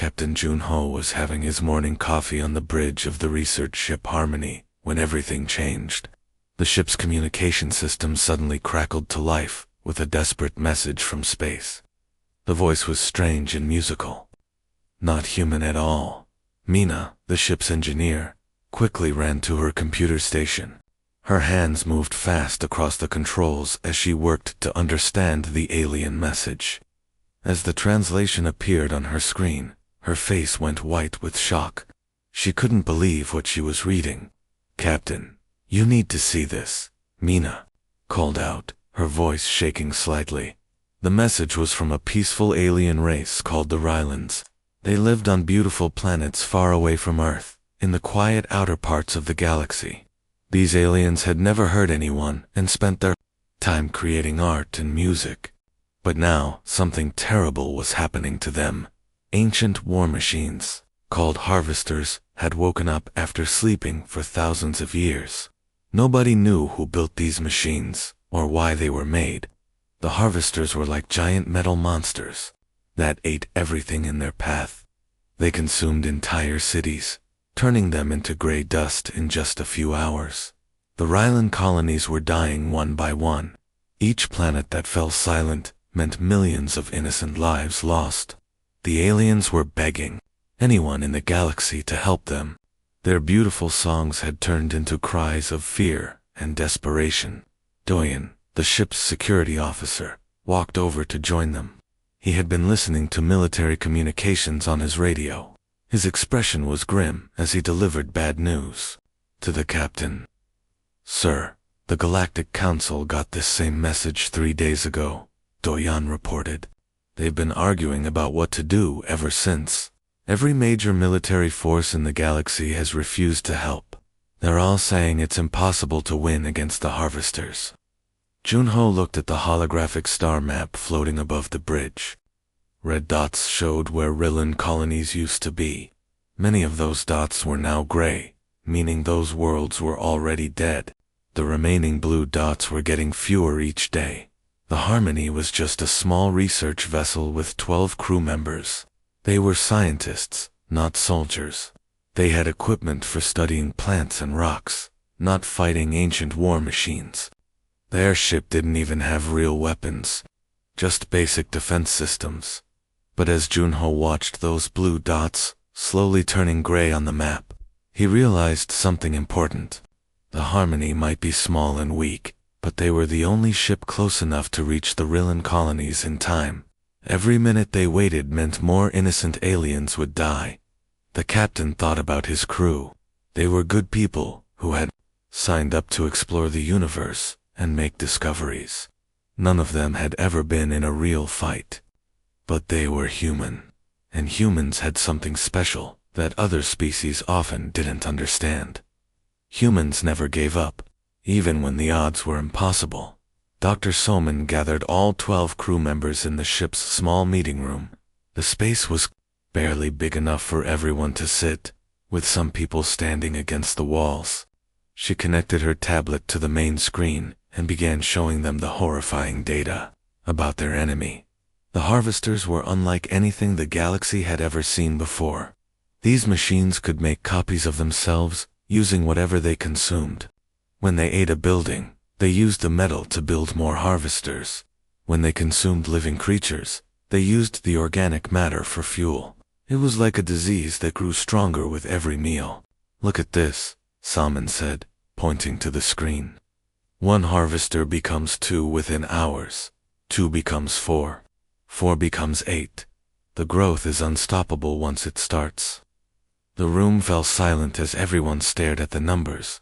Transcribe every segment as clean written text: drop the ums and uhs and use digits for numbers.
Captain Junho was having his morning coffee on the bridge of the research ship Harmony when everything changed. The ship's communication system suddenly crackled to life with a desperate message from space. The voice was strange and musical. Not human at all. Mina, the ship's engineer, quickly ran to her computer station. Her hands moved fast across the controls as she worked to understand the alien message. As the translation appeared on her screen, her face went white with shock. She couldn't believe what she was reading. "Captain, you need to see this," Mina called out, her voice shaking slightly. The message was from a peaceful alien race called the Rylands. They lived on beautiful planets far away from Earth, in the quiet outer parts of the galaxy. These aliens had never hurt anyone and spent their time creating art and music. But now, something terrible was happening to them. Ancient war machines, called harvesters, had woken up after sleeping for thousands of years. Nobody knew who built these machines, or why they were made. The harvesters were like giant metal monsters that ate everything in their path. They consumed entire cities, turning them into gray dust in just a few hours. The Ryland colonies were dying one by one. Each planet that fell silent meant millions of innocent lives lost. The aliens were begging anyone in the galaxy to help them. Their beautiful songs had turned into cries of fear and desperation. Doyen, the ship's security officer, walked over to join them. He had been listening to military communications on his radio. His expression was grim as he delivered bad news to the captain. "Sir, the Galactic Council got this same message 3 days ago," Doyen reported. "They've been arguing about what to do ever since. Every major military force in the galaxy has refused to help. They're all saying it's impossible to win against the harvesters." Junho looked at the holographic star map floating above the bridge. Red dots showed where Ryland colonies used to be. Many of those dots were now gray, meaning those worlds were already dead. The remaining blue dots were getting fewer each day. The Harmony was just a small research vessel with 12 crew members. They were scientists, not soldiers. They had equipment for studying plants and rocks, not fighting ancient war machines. Their ship didn't even have real weapons, just basic defense systems. But as Junho watched those blue dots slowly turning gray on the map, he realized something important. The Harmony might be small and weak, but they were the only ship close enough to reach the Ryland colonies in time. Every minute they waited meant more innocent aliens would die. The captain thought about his crew. They were good people who had signed up to explore the universe and make discoveries. None of them had ever been in a real fight. But they were human, and humans had something special that other species often didn't understand. Humans never gave up, even when the odds were impossible. Dr. Soman gathered all 12 crew members in the ship's small meeting room. The space was barely big enough for everyone to sit, with some people standing against the walls. She connected her tablet to the main screen and began showing them the horrifying data about their enemy. The harvesters were unlike anything the galaxy had ever seen before. These machines could make copies of themselves using whatever they consumed. When they ate a building, they used the metal to build more harvesters. When they consumed living creatures, they used the organic matter for fuel. It was like a disease that grew stronger with every meal. "Look at this," Salmon said, pointing to the screen. "One harvester becomes 2 within hours. 2 becomes 4. 4 becomes 8. The growth is unstoppable once it starts." The room fell silent as everyone stared at the numbers.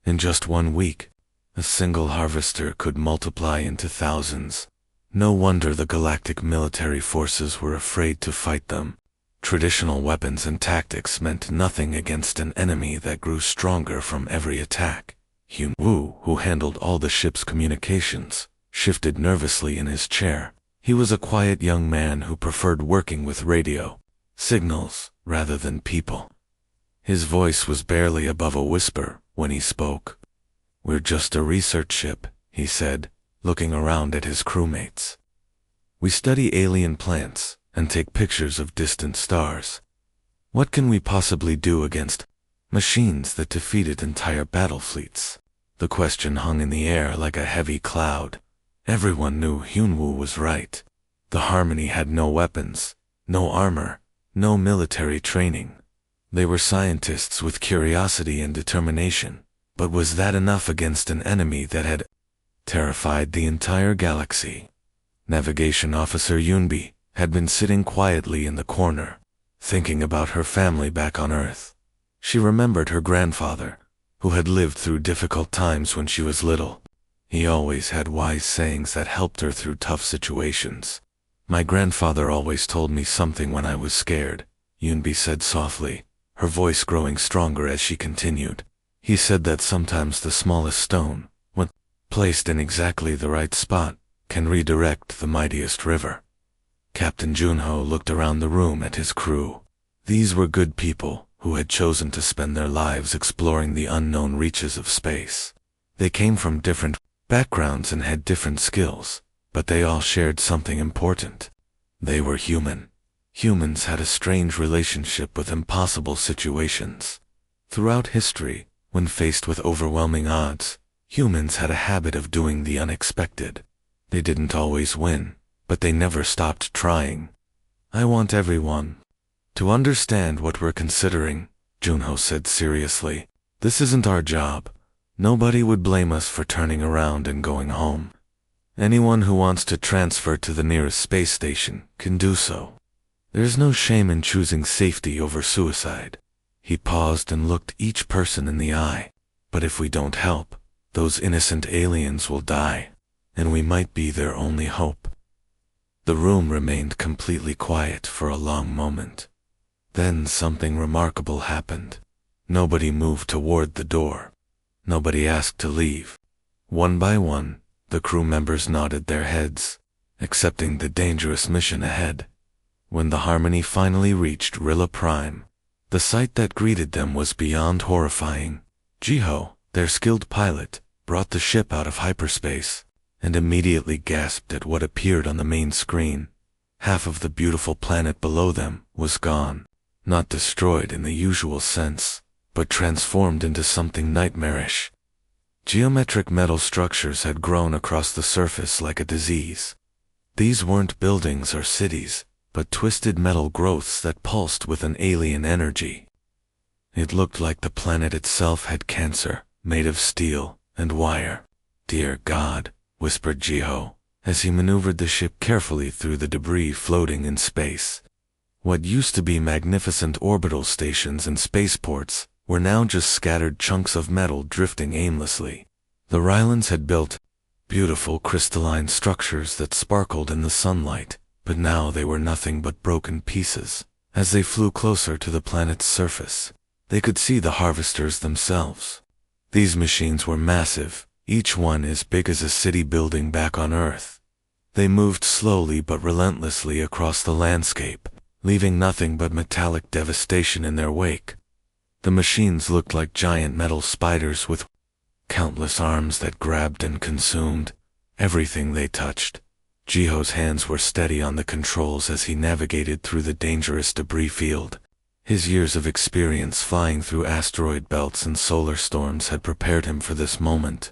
In just 1 week, a single harvester could multiply into thousands. No wonder the galactic military forces were afraid to fight them. Traditional weapons and tactics meant nothing against an enemy that grew stronger from every attack. Hyun Woo, who handled all the ship's communications, shifted nervously in his chair. He was a quiet young man who preferred working with radio signals rather than people. His voice was barely above a whisper when he spoke. "We're just a research ship," he said, looking around at his crewmates. "We study alien plants and take pictures of distant stars. What can we possibly do against machines that defeated entire battle fleets? The question hung in the air like a heavy cloud. Everyone knew Hyunwoo was right. The Harmony had no weapons, no armor, no military training. They were scientists with curiosity and determination, but was that enough against an enemy that had terrified the entire galaxy? Navigation Officer Yunbi had been sitting quietly in the corner, thinking about her family back on Earth. She remembered her grandfather, who had lived through difficult times when she was little. He always had wise sayings that helped her through tough situations. My grandfather always told me something when I was scared, Yunbi said softly, her voice growing stronger as she continued. He said that sometimes the smallest stone, when placed in exactly the right spot, can redirect the mightiest river. Captain Junho looked around the room at his crew. These were good people who had chosen to spend their lives exploring the unknown reaches of space. They came from different backgrounds and had different skills, but they all shared something important. They were human. Humans had a strange relationship with impossible situations. Throughout history, when faced with overwhelming odds, humans had a habit of doing the unexpected. They didn't always win, but they never stopped trying. I want everyone to understand what we're considering, Junho said seriously. This isn't our job. Nobody would blame us for turning around and going home. Anyone who wants to transfer to the nearest space station can do so. There's no shame in choosing safety over suicide. He paused and looked each person in the eye. But if we don't help, those innocent aliens will die, and we might be their only hope. The room remained completely quiet for a long moment. Then something remarkable happened. Nobody moved toward the door. Nobody asked to leave. One by one, the crew members nodded their heads, accepting the dangerous mission ahead. When the Harmony finally reached Rilla Prime, the sight that greeted them was beyond horrifying. Jiho, their skilled pilot, brought the ship out of hyperspace, and immediately gasped at what appeared on the main screen. Half of the beautiful planet below them was gone, not destroyed in the usual sense, but transformed into something nightmarish. Geometric metal structures had grown across the surface like a disease. These weren't buildings or cities, but twisted metal growths that pulsed with an alien energy. It looked like the planet itself had cancer, made of steel and wire. Dear God, whispered Jiho, as he maneuvered the ship carefully through the debris floating in space. What used to be magnificent orbital stations and spaceports were now just scattered chunks of metal drifting aimlessly. The Rylans had built beautiful crystalline structures that sparkled in the sunlight, but now they were nothing but broken pieces. As they flew closer to the planet's surface, they could see the harvesters themselves. These machines were massive, each one as big as a city building back on Earth. They moved slowly but relentlessly across the landscape, leaving nothing but metallic devastation in their wake. The machines looked like giant metal spiders with countless arms that grabbed and consumed everything they touched. Jiho's hands were steady on the controls as he navigated through the dangerous debris field. His years of experience flying through asteroid belts and solar storms had prepared him for this moment.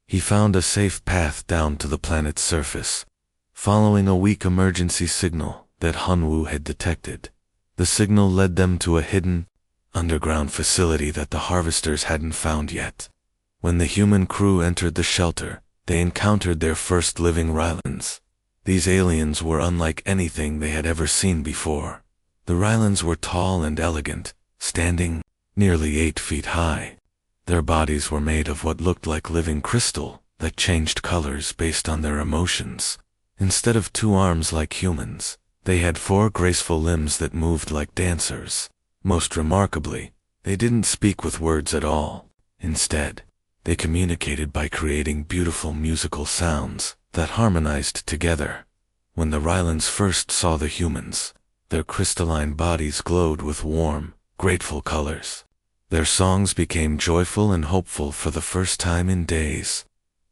He found a safe path down to the planet's surface, following a weak emergency signal that Hyunwoo had detected. The signal led them to a hidden, underground facility that the harvesters hadn't found yet. When the human crew entered the shelter, they encountered their first living Rylans. These aliens were unlike anything they had ever seen before. The Rylans were tall and elegant, standing nearly 8 feet high. Their bodies were made of what looked like living crystal that changed colors based on their emotions. Instead of 2 arms like humans, they had 4 graceful limbs that moved like dancers. Most remarkably, they didn't speak with words at all. Instead, they communicated by creating beautiful musical sounds that harmonized together. When the Rylans first saw the humans, their crystalline bodies glowed with warm, grateful colors. Their songs became joyful and hopeful for the first time in days.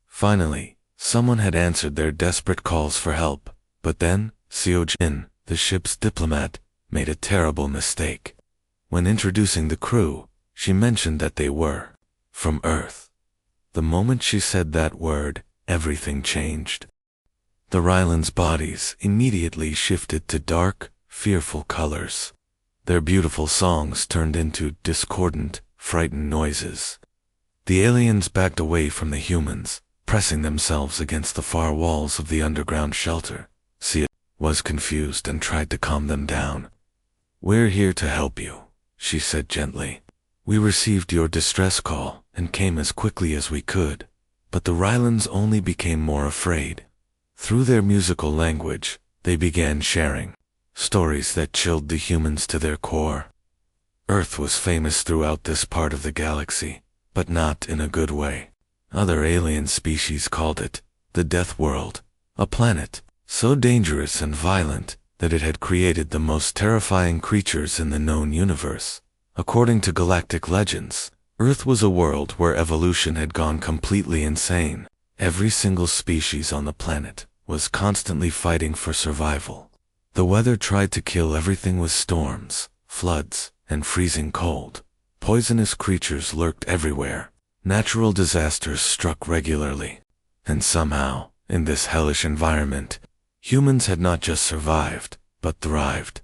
Finally, someone had answered their desperate calls for help, but then, Seojin, The ship's diplomat made a terrible mistake. When introducing the crew, she mentioned that they were from Earth. The moment she said that word, everything changed. The Rylands' bodies immediately shifted to dark, fearful colors. Their beautiful songs turned into discordant, frightened noises. The aliens backed away from the humans, pressing themselves against the far walls of the underground shelter. Sia was confused and tried to calm them down. "We're here to help you," she said gently. "We received your distress call and came as quickly as we could." But the Rylands only became more afraid. Through their musical language, they began sharing stories that chilled the humans to their core. Earth was famous throughout this part of the galaxy, but not in a good way. Other alien species called it the Death World, a planet so dangerous and violent that it had created the most terrifying creatures in the known universe. According to galactic legends, Earth was a world where evolution had gone completely insane. Every single species on the planet was constantly fighting for survival. The weather tried to kill everything with storms, floods, and freezing cold. Poisonous creatures lurked everywhere. Natural disasters struck regularly. And somehow, in this hellish environment, humans had not just survived, but thrived.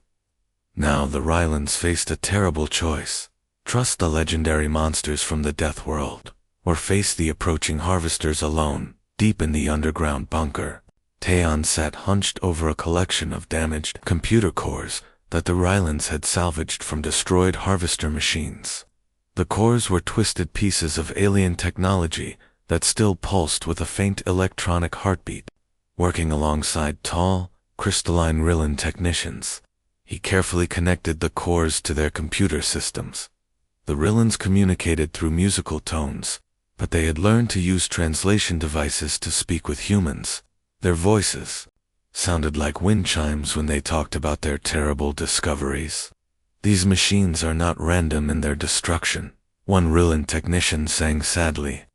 Now the Rylands faced a terrible choice: trust the legendary monsters from the Death World, or face the approaching harvesters alone, deep in the underground bunker. Taeon sat hunched over a collection of damaged computer cores that the Rylands had salvaged from destroyed harvester machines. The cores were twisted pieces of alien technology that still pulsed with a faint electronic heartbeat. Working alongside tall, crystalline Rylan technicians, he carefully connected the cores to their computer systems. The Rylands communicated through musical tones, but they had learned to use translation devices to speak with humans. Their voices sounded like wind chimes when they talked about their terrible discoveries. "These machines are not random in their destruction," one Rylan technician sang sadly.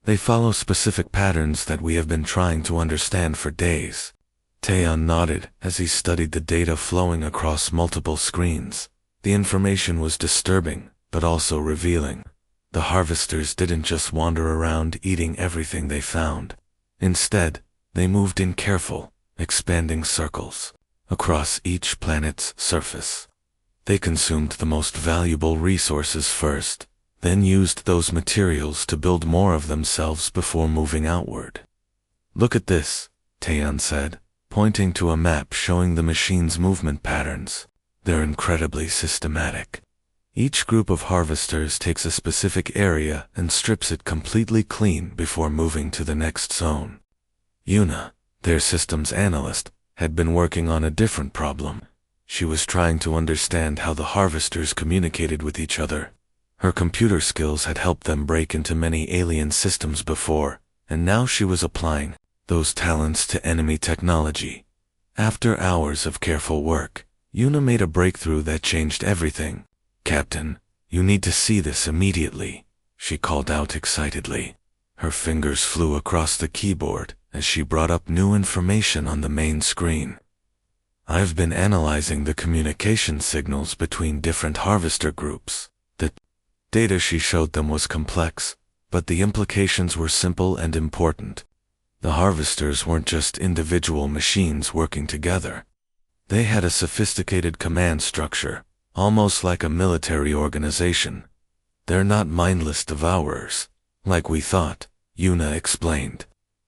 "They follow specific patterns that we have been trying to understand for days." Taeon nodded as he studied the data flowing across multiple screens. The information was disturbing, but also revealing. The harvesters didn't just wander around eating everything they found. Instead, they moved in careful, expanding circles across each planet's surface. They consumed the most valuable resources first, then used those materials to build more of themselves before moving outward. "Look at this," Taeon said, pointing to a map showing the machine's movement patterns. "They're incredibly systematic. Each group of harvesters takes a specific area and strips it completely clean before moving to the next zone." Yuna, their systems analyst, had been working on a different problem. She was trying to understand how the harvesters communicated with each other. Her computer skills had helped them break into many alien systems before, and now she was applying those talents to enemy technology. After hours of careful work, Yuna made a breakthrough that changed everything. "Captain, you need to see this immediately," she called out excitedly. Her fingers flew across the keyboard as she brought up new information on the main screen. "I've been analyzing the communication signals between different harvester groups." The data she showed them was complex, but the implications were simple and important. The harvesters weren't just individual machines working together. They had a sophisticated command structure, almost like a military organization. "They're not mindless devourers, like we thought," Yuna explained.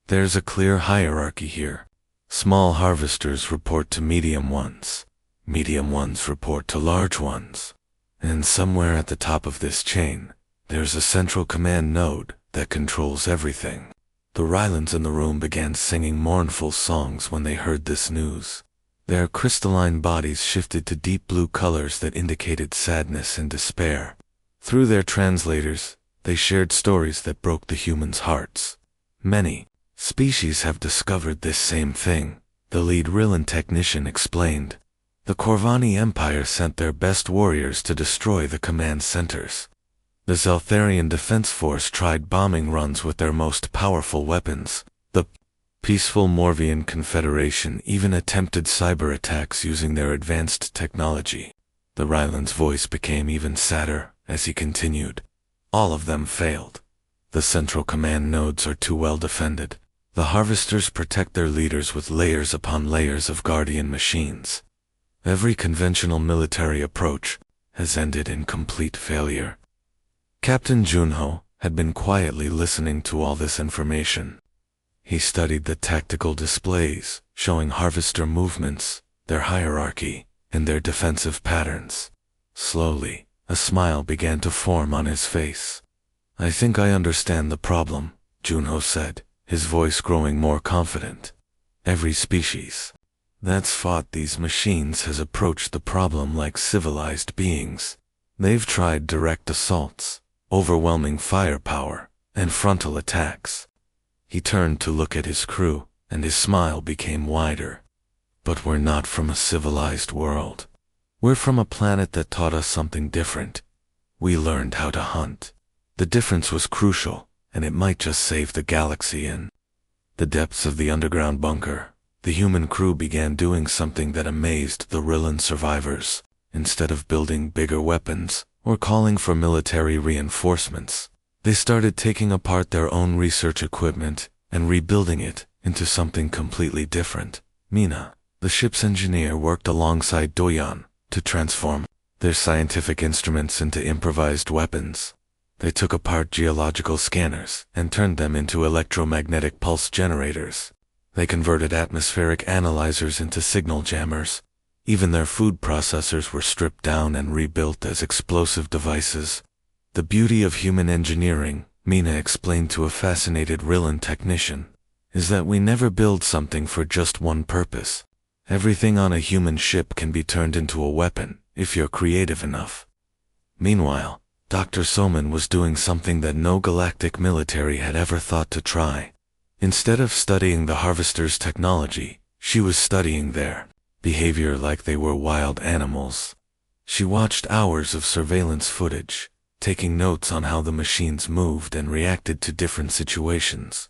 "There's a clear hierarchy here. Small harvesters report to medium ones. Medium ones report to large ones. And somewhere at the top of this chain, there's a central command node that controls everything." The Rylands in the room began singing mournful songs when they heard this news. Their crystalline bodies shifted to deep blue colors that indicated sadness and despair. Through their translators, they shared stories that broke the humans' hearts. "Many species have discovered this same thing," the lead Rylan technician explained. "The Corvani Empire sent their best warriors to destroy the command centers. The Zeltharian Defense Force tried bombing runs with their most powerful weapons, the peaceful Morvian Confederation even attempted cyber attacks using their advanced technology. The Ryland's voice became even sadder as he continued. All of them failed. The central command nodes are too well defended. The harvesters protect their leaders with layers upon layers of guardian machines. Every conventional military approach has ended in complete failure. Captain Junho had been quietly listening to all this information. He studied the tactical displays, showing harvester movements, their hierarchy, and their defensive patterns. Slowly, a smile began to form on his face. "I think I understand the problem," Junho said, his voice growing more confident. "Every species that's fought these machines has approached the problem like civilized beings. They've tried direct assaults, overwhelming firepower, and frontal attacks." He turned to look at his crew, and his smile became wider. "But we're not from a civilized world. We're from a planet that taught us something different. We learned how to hunt." The difference was crucial, and it might just save the galaxy. In the depths of the underground bunker, the human crew began doing something that amazed the Rillan survivors. Instead of building bigger weapons or calling for military reinforcements, they started taking apart their own research equipment and rebuilding it into something completely different. Mina, the ship's engineer, worked alongside Doyan to transform their scientific instruments into improvised weapons. They took apart geological scanners and turned them into electromagnetic pulse generators. They converted atmospheric analyzers into signal jammers. Even their food processors were stripped down and rebuilt as explosive devices. "The beauty of human engineering," Mina explained to a fascinated Rillan technician, "is that we never build something for just one purpose. Everything on a human ship can be turned into a weapon if you're creative enough." Meanwhile, Dr. Soman was doing something that no galactic military had ever thought to try. Instead of studying the harvesters' technology, she was studying their behavior like they were wild animals. She watched hours of surveillance footage, taking notes on how the machines moved and reacted to different situations.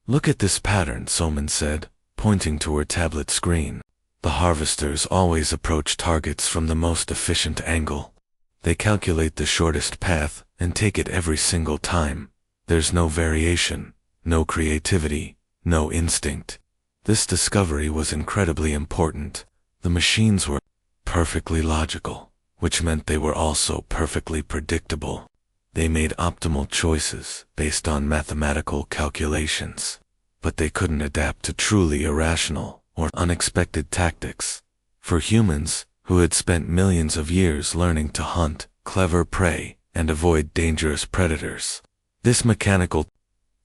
"Look at this pattern," Soman said, pointing to her tablet screen. "The harvesters always approach targets from the most efficient angle. They calculate the shortest path and take it every single time. There's no variation, no creativity, no instinct." This discovery was incredibly important. The machines were perfectly logical, which meant they were also perfectly predictable. They made optimal choices based on mathematical calculations, but they couldn't adapt to truly irrational or unexpected tactics. For humans, who had spent millions of years learning to hunt clever prey and avoid dangerous predators, this mechanical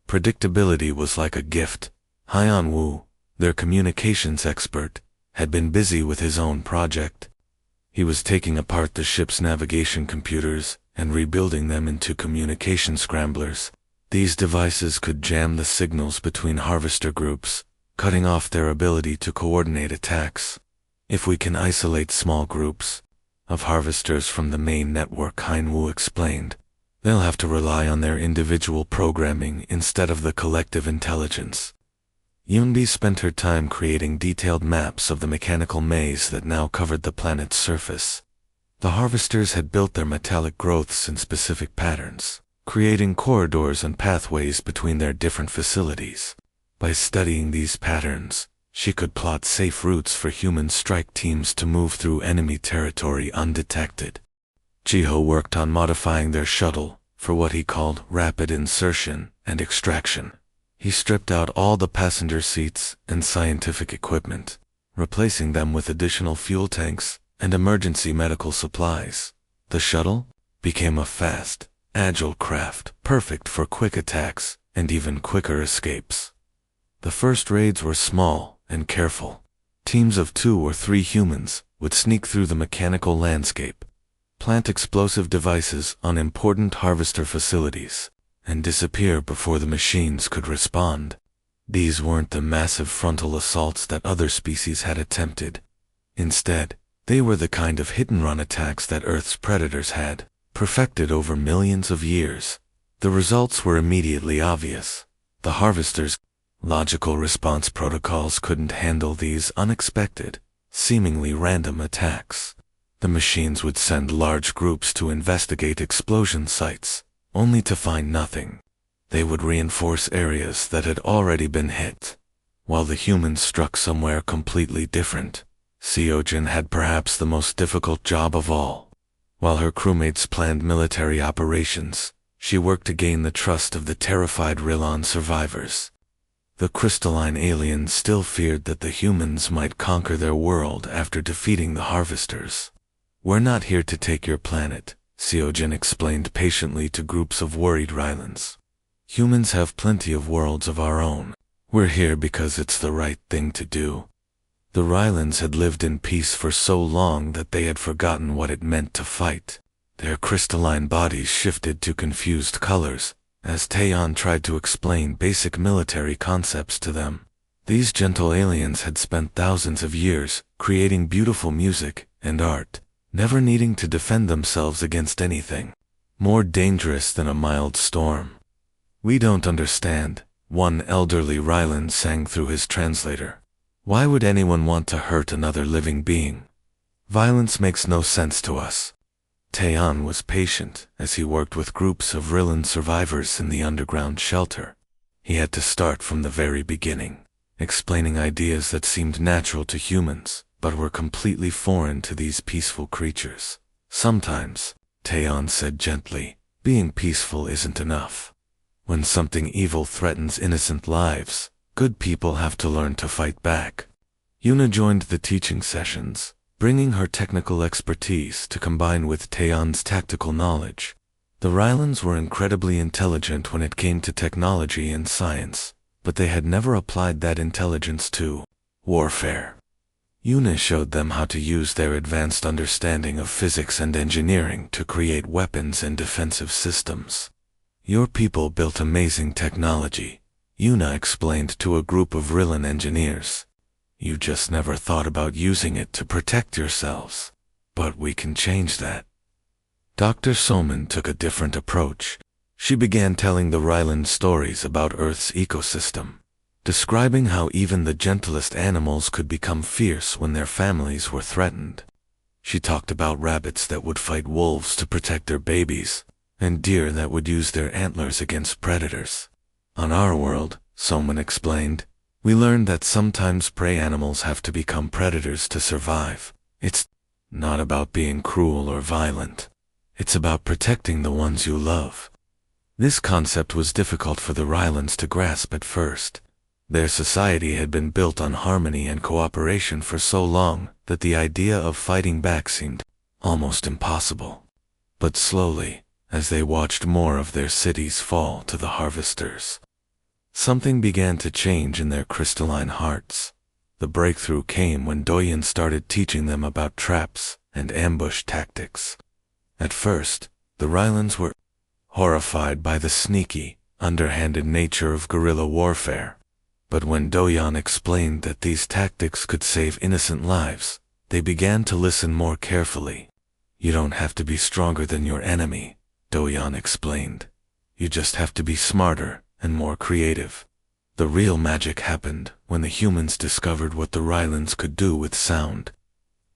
predictability was like a gift. Haiyan Wu, their communications expert, had been busy with his own project. He was taking apart the ship's navigation computers and rebuilding them into communication scramblers. These devices could jam the signals between harvester groups, cutting off their ability to coordinate attacks. "If we can isolate small groups of harvesters from the main network," Haiyan Wu explained, "they'll have to rely on their individual programming instead of the collective intelligence." Yunbi spent her time creating detailed maps of the mechanical maze that now covered the planet's surface. The harvesters had built their metallic growths in specific patterns, creating corridors and pathways between their different facilities. By studying these patterns, she could plot safe routes for human strike teams to move through enemy territory undetected. Chiho worked on modifying their shuttle for what he called rapid insertion and extraction. He stripped out all the passenger seats and scientific equipment, replacing them with additional fuel tanks and emergency medical supplies. The shuttle became a fast, agile craft, perfect for quick attacks and even quicker escapes. The first raids were small and careful. Teams of 2 or 3 humans would sneak through the mechanical landscape, plant explosive devices on important harvester facilities, and disappear before the machines could respond. These weren't the massive frontal assaults that other species had attempted. Instead, they were the kind of hit-and-run attacks that Earth's predators had perfected over millions of years. The results were immediately obvious. The harvesters Logical response protocols couldn't handle these unexpected, seemingly random attacks. The machines would send large groups to investigate explosion sites, only to find nothing. They would reinforce areas that had already been hit, while the humans struck somewhere completely different. Seojin had perhaps the most difficult job of all. While her crewmates planned military operations, she worked to gain the trust of the terrified Rilon survivors. The crystalline aliens still feared that the humans might conquer their world after defeating the harvesters. "We're not here to take your planet," Seojin explained patiently to groups of worried Rylans. "Humans have plenty of worlds of our own. We're here because it's the right thing to do." The Rylans had lived in peace for so long that they had forgotten what it meant to fight. Their crystalline bodies shifted to confused colors, as Taeyeon tried to explain basic military concepts to them. These gentle aliens had spent thousands of years creating beautiful music and art, never needing to defend themselves against anything more dangerous than a mild storm. "We don't understand," one elderly Rylan sang through his translator. "Why would anyone want to hurt another living being? Violence makes no sense to us." Taeyeon was patient as he worked with groups of Rylan survivors in the underground shelter. He had to start from the very beginning, explaining ideas that seemed natural to humans, but were completely foreign to these peaceful creatures. "Sometimes," Taeyeon said gently, "being peaceful isn't enough. When something evil threatens innocent lives, good people have to learn to fight back." Yuna joined the teaching sessions, bringing her technical expertise to combine with Taeyeon's tactical knowledge. The Rylans were incredibly intelligent when it came to technology and science, but they had never applied that intelligence to warfare. Yuna showed them how to use their advanced understanding of physics and engineering to create weapons and defensive systems. "Your people built amazing technology," Yuna explained to a group of Rylan engineers. "You just never thought about using it to protect yourselves. But we can change that." Dr. Soman took a different approach. She began telling the Rylan stories about Earth's ecosystem, describing how even the gentlest animals could become fierce when their families were threatened. She talked about rabbits that would fight wolves to protect their babies, and deer that would use their antlers against predators. "On our world," Soman explained, "we learned that sometimes prey animals have to become predators to survive. It's not about being cruel or violent. It's about protecting the ones you love." This concept was difficult for the Rylans to grasp at first. Their society had been built on harmony and cooperation for so long that the idea of fighting back seemed almost impossible. But slowly, as they watched more of their cities fall to the harvesters, something began to change in their crystalline hearts. The breakthrough came when Doyen started teaching them about traps and ambush tactics. At first, the Rylans were horrified by the sneaky, underhanded nature of guerrilla warfare. But when Doyen explained that these tactics could save innocent lives, they began to listen more carefully. "You don't have to be stronger than your enemy," Doyen explained. "You just have to be smarter and more creative." The real magic happened when the humans discovered what the Rylans could do with sound.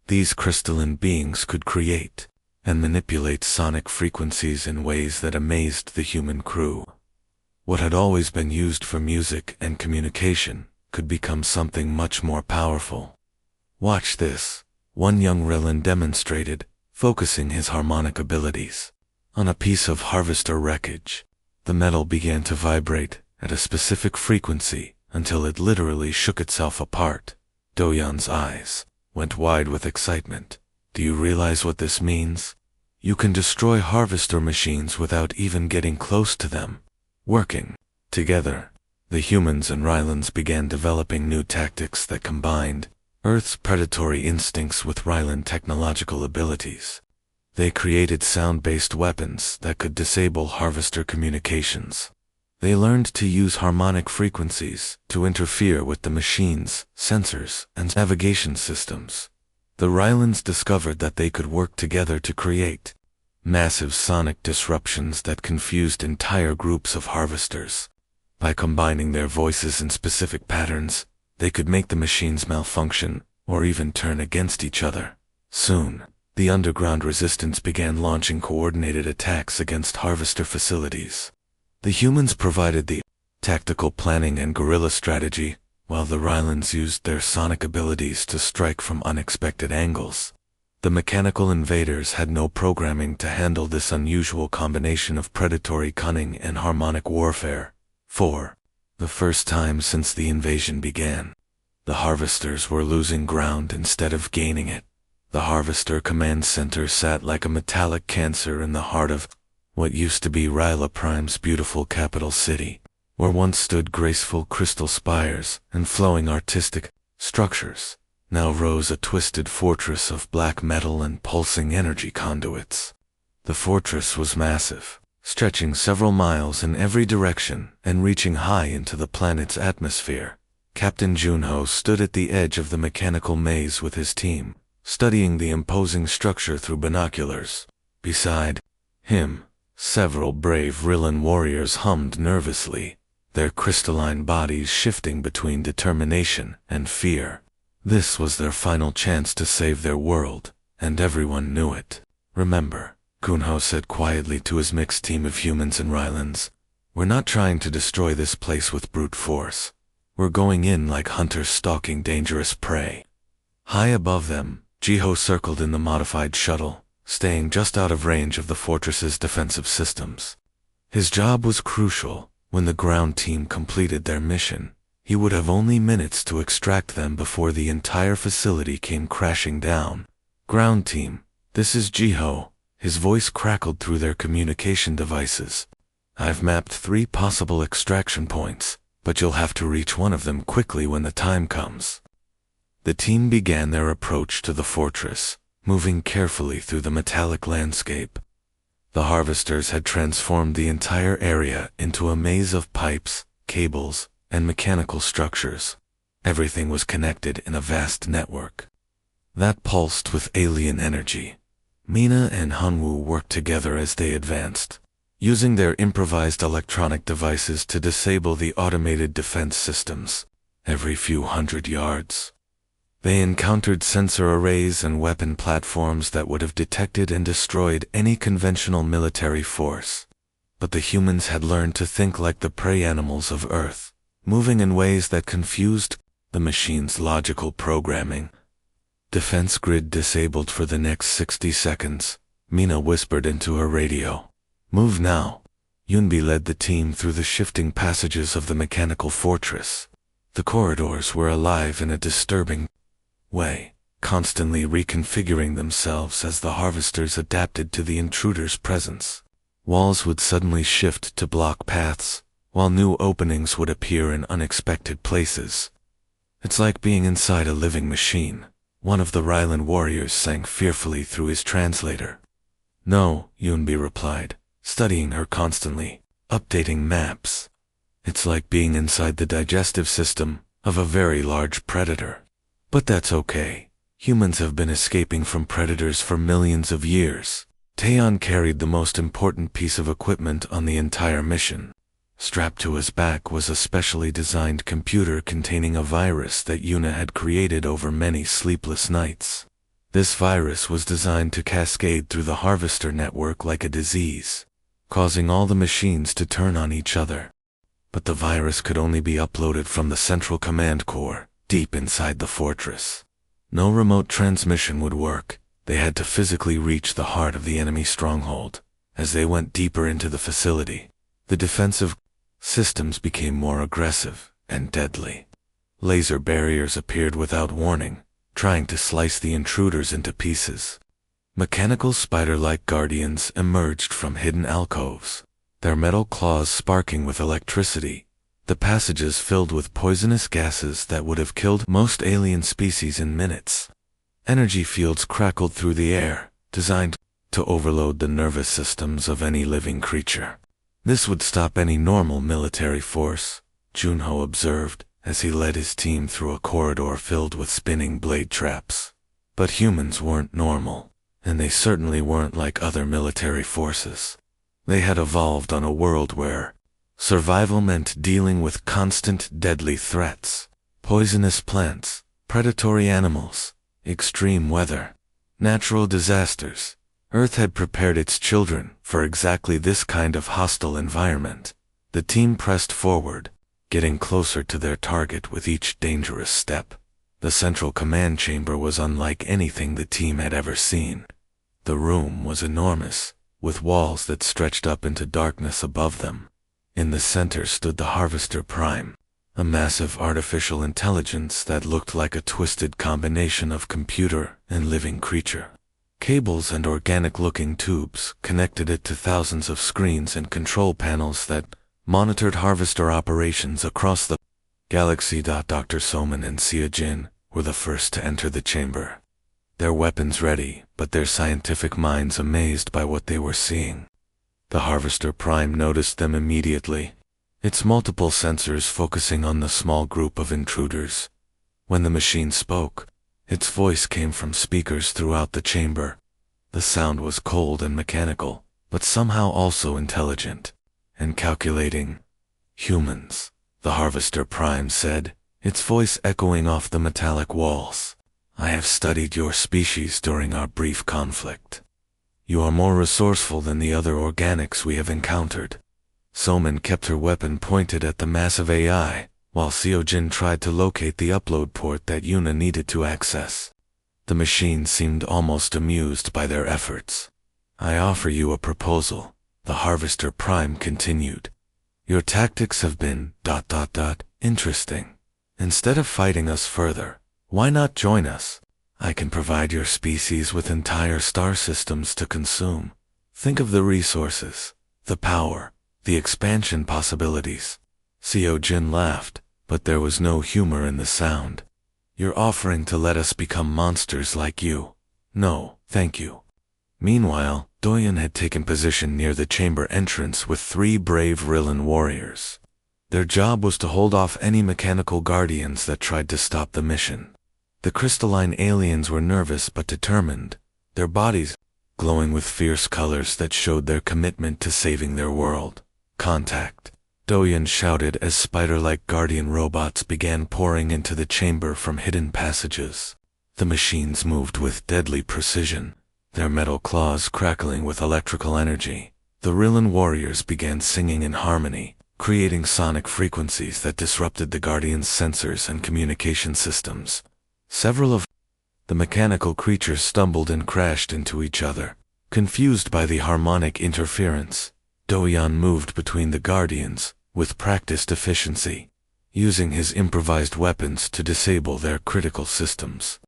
These crystalline beings could create and manipulate sonic frequencies in ways that amazed the human crew. What had always been used for music and communication could become something much more powerful. "Watch this," one young Rylan demonstrated, focusing his harmonic abilities on a piece of harvester wreckage. The metal began to vibrate at a specific frequency until it literally shook itself apart. Doyen's eyes went wide with excitement. "Do you realize what this means? You can destroy harvester machines without even getting close to them." Working together, the humans and Rylans began developing new tactics that combined Earth's predatory instincts with Rylan technological abilities. They created sound-based weapons that could disable harvester communications. They learned to use harmonic frequencies to interfere with the machines, sensors, and navigation systems. The Rylans discovered that they could work together to create massive sonic disruptions that confused entire groups of harvesters. By combining their voices in specific patterns, they could make the machines malfunction or even turn against each other. Soon, the underground resistance began launching coordinated attacks against harvester facilities. The humans provided the tactical planning and guerrilla strategy, while the Rylans used their sonic abilities to strike from unexpected angles. The mechanical invaders had no programming to handle this unusual combination of predatory cunning and harmonic warfare. For the first time since the invasion began, the harvesters were losing ground instead of gaining it. The Harvester Command Center sat like a metallic cancer in the heart of what used to be Ryla Prime's beautiful capital city, where once stood graceful crystal spires and flowing artistic structures. Now rose a twisted fortress of black metal and pulsing energy conduits. The fortress was massive, stretching several miles in every direction and reaching high into the planet's atmosphere. Captain Junho stood at the edge of the mechanical maze with his team, studying the imposing structure through binoculars. Beside him, several brave Rillan warriors hummed nervously, their crystalline bodies shifting between determination and fear. This was their final chance to save their world, and everyone knew it. "Remember," Kunho said quietly to his mixed team of humans and Rylans, "we're not trying to destroy this place with brute force. We're going in like hunters stalking dangerous prey." High above them, Jiho circled in the modified shuttle, staying just out of range of the fortress's defensive systems. His job was crucial. When the ground team completed their mission, he would have only minutes to extract them before the entire facility came crashing down. "Ground team, this is Jiho." His voice crackled through their communication devices. "I've mapped 3 possible extraction points, but you'll have to reach one of them quickly when the time comes." The team began their approach to the fortress, moving carefully through the metallic landscape. The harvesters had transformed the entire area into a maze of pipes, cables, and mechanical structures. Everything was connected in a vast network that pulsed with alien energy. Mina and Hanwoo worked together as they advanced, using their improvised electronic devices to disable the automated defense systems. Every few hundred yards, they encountered sensor arrays and weapon platforms that would have detected and destroyed any conventional military force. But the humans had learned to think like the prey animals of Earth, moving in ways that confused the machine's logical programming. "Defense grid disabled for the next 60 seconds, Mina whispered into her radio. "Move now." Yunbi led the team through the shifting passages of the mechanical fortress. The corridors were alive in a disturbing way, constantly reconfiguring themselves as the harvesters adapted to the intruder's presence. Walls would suddenly shift to block paths, while new openings would appear in unexpected places. "It's like being inside a living machine," one of the Rylan warriors sang fearfully through his translator. "No," Yunbi replied, studying her constantly, updating maps. "It's like being inside the digestive system of a very large predator. But that's okay. Humans have been escaping from predators for millions of years." Taeyeon carried the most important piece of equipment on the entire mission. Strapped to his back was a specially designed computer containing a virus that Yuna had created over many sleepless nights. This virus was designed to cascade through the harvester network like a disease, causing all the machines to turn on each other. But the virus could only be uploaded from the central command core, deep inside the fortress. No remote transmission would work. They had to physically reach the heart of the enemy stronghold. As they went deeper into the facility, the defensive systems became more aggressive and deadly. Laser barriers appeared without warning, trying to slice the intruders into pieces. Mechanical spider-like guardians emerged from hidden alcoves, their metal claws sparking with electricity. The passages filled with poisonous gases that would have killed most alien species in minutes. Energy fields crackled through the air, designed to overload the nervous systems of any living creature. This would stop any normal military force, Junho observed as he led his team through a corridor filled with spinning blade traps. But humans weren't normal, and they certainly weren't like other military forces. They had evolved on a world where Survival meant dealing with constant deadly threats, poisonous plants, predatory animals, extreme weather, natural disasters. Earth had prepared its children for exactly this kind of hostile environment. The team pressed forward, getting closer to their target with each dangerous step. The central command chamber was unlike anything the team had ever seen. The room was enormous, with walls that stretched up into darkness above them. In the center stood the Harvester Prime, a massive artificial intelligence that looked like a twisted combination of computer and living creature. Cables and organic-looking tubes connected it to thousands of screens and control panels that monitored Harvester operations across the galaxy. Dr. Soman and Seojin were the first to enter the chamber. Their weapons ready, but their scientific minds amazed by what they were seeing. The Harvester Prime noticed them immediately, its multiple sensors focusing on the small group of intruders. When the machine spoke, its voice came from speakers throughout the chamber. The sound was cold and mechanical, but somehow also intelligent and calculating. "Humans," the Harvester Prime said, its voice echoing off the metallic walls. "I have studied your species during our brief conflict. You are more resourceful than the other organics we have encountered." Soman kept her weapon pointed at the massive AI, while Seojin tried to locate the upload port that Yuna needed to access. The machine seemed almost amused by their efforts. "I offer you a proposal," the Harvester Prime continued. "Your tactics have been ... interesting. Instead of fighting us further, why not join us? I can provide your species with entire star systems to consume. Think of the resources, the power, the expansion possibilities." Seojin laughed, but there was no humor in the sound. "You're offering to let us become monsters like you? No, thank you." Meanwhile, Doyen had taken position near the chamber entrance with 3 brave Rillan warriors. Their job was to hold off any mechanical guardians that tried to stop the mission. The crystalline aliens were nervous but determined, their bodies glowing with fierce colors that showed their commitment to saving their world. "Contact," Doyen shouted as spider-like guardian robots began pouring into the chamber from hidden passages. The machines moved with deadly precision, their metal claws crackling with electrical energy. The Rillan warriors began singing in harmony, creating sonic frequencies that disrupted the Guardians' sensors and communication systems. Several of the mechanical creatures stumbled and crashed into each other. Confused by the harmonic interference, Doyan moved between the Guardians with practiced efficiency, using his improvised weapons to disable their critical systems.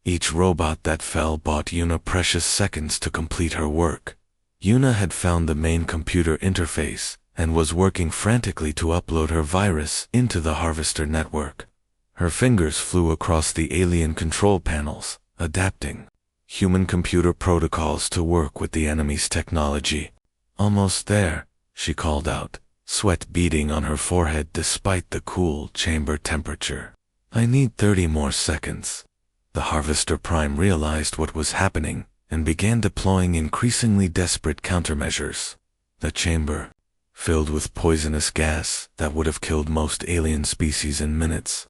Each robot that fell bought Yuna precious seconds to complete her work. Yuna had found the main computer interface and was working frantically to upload her virus into the Harvester network. Her fingers flew across the alien control panels, adapting human-computer protocols to work with the enemy's technology. "Almost there," she called out, sweat beading on her forehead despite the cool chamber temperature. "I need 30 more seconds." The Harvester Prime realized what was happening and began deploying increasingly desperate countermeasures. The chamber, filled with poisonous gas that would have killed most alien species in minutes.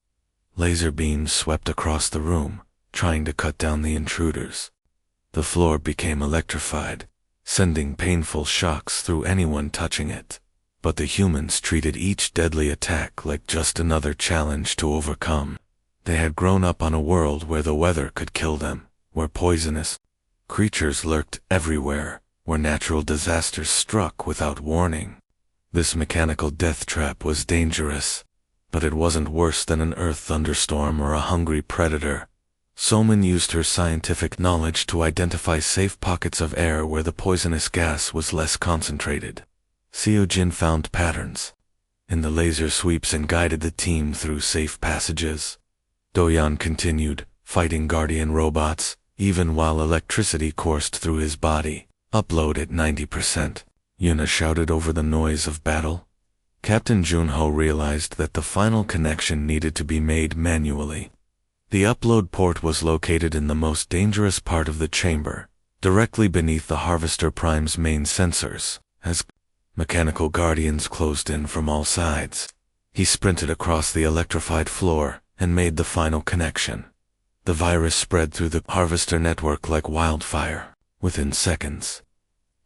Laser beams swept across the room, trying to cut down the intruders. The floor became electrified, sending painful shocks through anyone touching it. But the humans treated each deadly attack like just another challenge to overcome. They had grown up on a world where the weather could kill them, where poisonous creatures lurked everywhere, where natural disasters struck without warning. This mechanical death trap was dangerous, but it wasn't worse than an earth thunderstorm or a hungry predator. Soman used her scientific knowledge to identify safe pockets of air where the poisonous gas was less concentrated. Seojin found patterns in the laser sweeps and guided the team through safe passages. Doyan continued, fighting guardian robots, even while electricity coursed through his body. "Upload at 90%. Yuna shouted over the noise of battle. Captain Junho realized that the final connection needed to be made manually. The upload port was located in the most dangerous part of the chamber, directly beneath the Harvester Prime's main sensors. As Mechanical guardians closed in from all sides. He sprinted across the electrified floor and made the final connection. The virus spread through the harvester network like wildfire. Within seconds,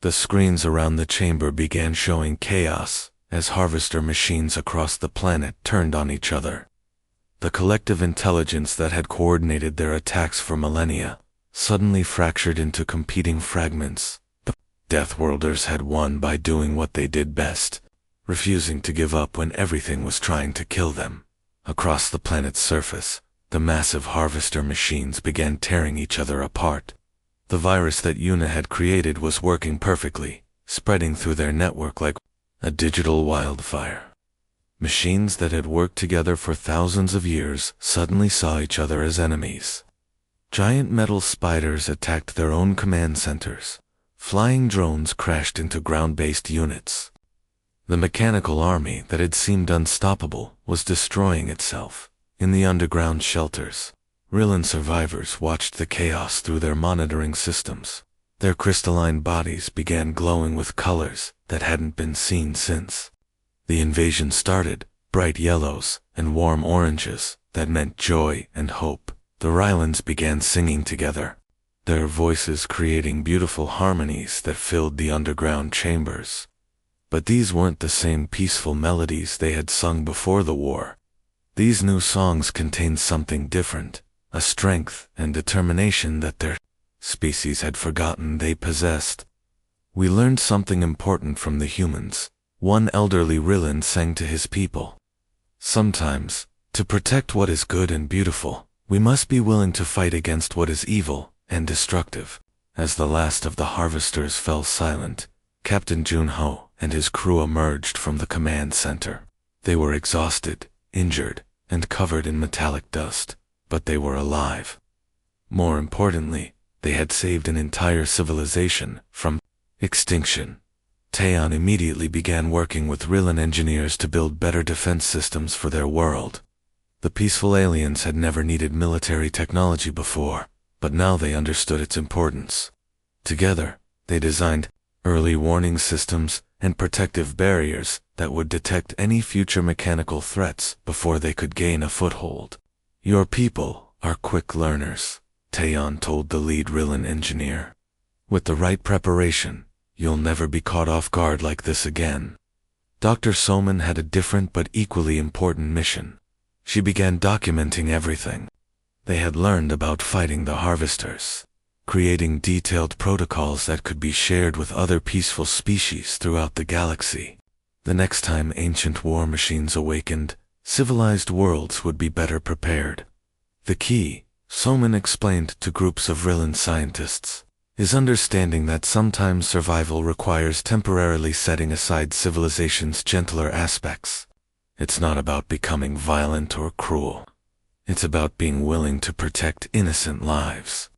the screens around the chamber began showing chaos as harvester machines across the planet turned on each other. The collective intelligence that had coordinated their attacks for millennia suddenly fractured into competing fragments. The Deathworlders had won by doing what they did best, refusing to give up when everything was trying to kill them. Across the planet's surface, the massive harvester machines began tearing each other apart. The virus that Una had created was working perfectly, spreading through their network like a digital wildfire. Machines that had worked together for thousands of years suddenly saw each other as enemies. Giant metal spiders attacked their own command centers. Flying drones crashed into ground-based units. The mechanical army that had seemed unstoppable was destroying itself. In the underground shelters, Rillan survivors watched the chaos through their monitoring systems. Their crystalline bodies began glowing with colors that hadn't been seen since. The invasion started, bright yellows and warm oranges that meant joy and hope. The Rylans began singing together, their voices creating beautiful harmonies that filled the underground chambers. But these weren't the same peaceful melodies they had sung before the war. These new songs contained something different, a strength and determination that their species had forgotten they possessed. We learned something important from the humans, one elderly Rillan sang to his people. Sometimes, to protect what is good and beautiful, we must be willing to fight against what is evil and destructive. As the last of the harvesters fell silent, Captain Junho and his crew emerged from the command center. They were exhausted, injured, and covered in metallic dust, but they were alive. More importantly, they had saved an entire civilization from extinction. Taeon immediately began working with Rillan engineers to build better defense systems for their world. The peaceful aliens had never needed military technology before, but now they understood its importance. Together, they designed early warning systems and protective barriers that would detect any future mechanical threats before they could gain a foothold. Your people are quick learners, Taeon told the lead Rillan engineer. With the right preparation, you'll never be caught off guard like this again. Dr. Soman had a different but equally important mission. She began documenting everything they had learned about fighting the harvesters, creating detailed protocols that could be shared with other peaceful species throughout the galaxy. The next time ancient war machines awakened, civilized worlds would be better prepared. The key, Soman explained to groups of Rillan scientists, is understanding that sometimes survival requires temporarily setting aside civilization's gentler aspects. It's not about becoming violent or cruel. It's about being willing to protect innocent lives.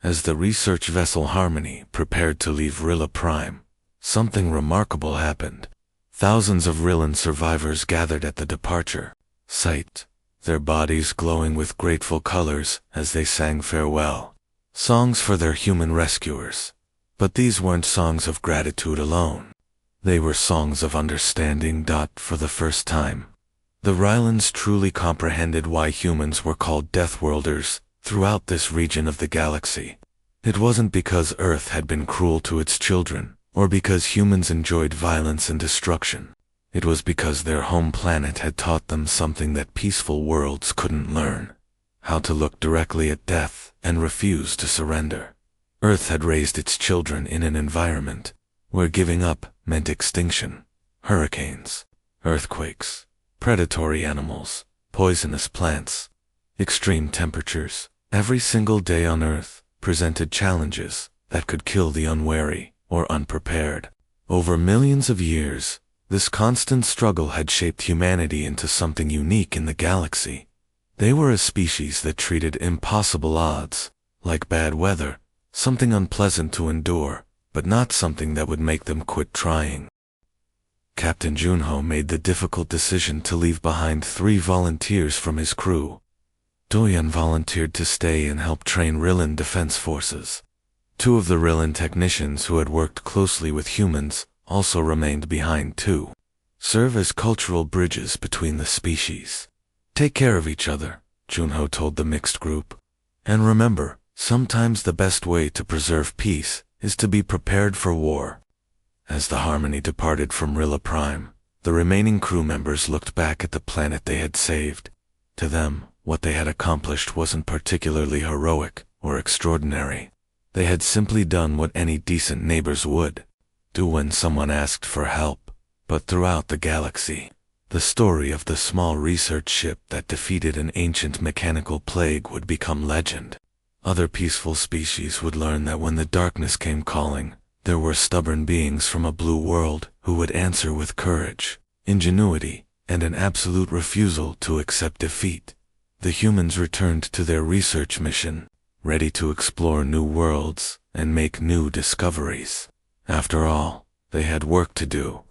As the research vessel Harmony prepared to leave Rilla Prime, something remarkable happened. Thousands of Rillan survivors gathered at the departure site, their bodies glowing with grateful colors as they sang farewell songs for their human rescuers. But these weren't songs of gratitude alone. They were songs of understanding. For the first time, the Rylans truly comprehended why humans were called Deathworlders throughout this region of the galaxy. It wasn't because Earth had been cruel to its children, or because humans enjoyed violence and destruction. It was because their home planet had taught them something that peaceful worlds couldn't learn: how to look directly at death and refuse to surrender. Earth had raised its children in an environment where giving up meant extinction. Hurricanes, earthquakes, predatory animals, poisonous plants, extreme temperatures. Every single day on Earth presented challenges that could kill the unwary or unprepared. Over millions of years, this constant struggle had shaped humanity into something unique in the galaxy. They were a species that treated impossible odds, like bad weather, something unpleasant to endure, but not something that would make them quit trying. Captain Junho made the difficult decision to leave behind 3 volunteers from his crew. Doyan volunteered to stay and help train Rillan defense forces. 2 of the Rillan technicians who had worked closely with humans also remained behind too. Serve as cultural bridges between the species. Take care of each other, Junho told the mixed group. And remember, sometimes the best way to preserve peace is to be prepared for war. As the Harmony departed from Rilla Prime, the remaining crew members looked back at the planet they had saved. To them, what they had accomplished wasn't particularly heroic or extraordinary. They had simply done what any decent neighbors would do when someone asked for help. But throughout the galaxy, the story of the small research ship that defeated an ancient mechanical plague would become legend. Other peaceful species would learn that when the darkness came calling, there were stubborn beings from a blue world who would answer with courage, ingenuity, and an absolute refusal to accept defeat. The humans returned to their research mission, ready to explore new worlds and make new discoveries. After all, they had work to do.